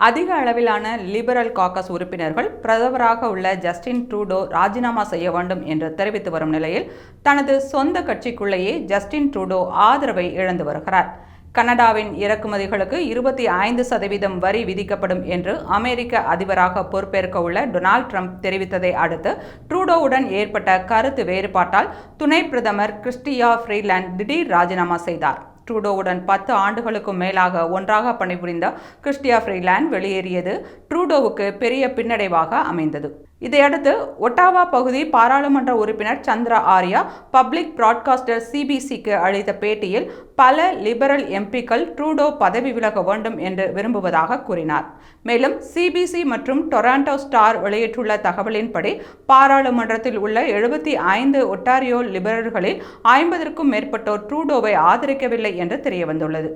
அதிக அளவிலான liberal coccus உறுப்பினர்கள் பிரதமராக உள்ள ஜஸ்டின் ட்ரூடோ ராஜினாமா செய்ய வேண்டும் என்று தெரிவித்து வரும் நிலையில் தனது சொந்த கட்சிக்குள்ளேயே ஜஸ்டின் ட்ரூடோ ஆதரவை இழந்து வருகிறார். கனடாவின் இறக்குமதிகளுக்கு 25% வரி விதிக்கப்படும் என்று அமெரிக்க அதிபராக பொறுப்பேற்க உள்ள டொனால்ட் ட்ரம்ப் தெரிவித்ததை அடுத்து ட்ரூடோவுடன் ஏற்பட்ட கருத்து வேறுபாட்டால் துணை பிரதமர் கிறிஸ்டியா ஃப்ரீலாண்ட் திடீர் ராஜினாமா செய்தார். ட்ரூடோவுடன் 10 ஆண்டுகளுக்கும் மேலாக ஒன்றாக பணிபுரிந்த கிறிஸ்டியா ஃப்ரீலாண்ட் வெளியேறியது ட்ரூடோவுக்கு பெரிய பின்னடைவாக அமைந்தது. இதையடுத்து ஒட்டாவா பகுதி பாராளுமன்ற உறுப்பினர் சந்திரா ஆர்யா பப்ளிக் பிராட்காஸ்டர் CBCக்கு அளித்த பேட்டியில் பல லிபரல் எம்பிக்கள் ட்ரூடோ பதவி விலக வேண்டும் என்று விரும்புவதாக கூறினார். மேலும் CBC மற்றும் டொராண்டோ ஸ்டார் வெளியிட்டுள்ள தகவலின்படி பாராளுமன்றத்தில் உள்ள 75 ஒட்டாரியோ லிபரல்களில் 50க்கும் மேற்பட்டோர் ட்ரூடோவை ஆதரிக்கவில்லை என்று தெரியவந்துள்ளது.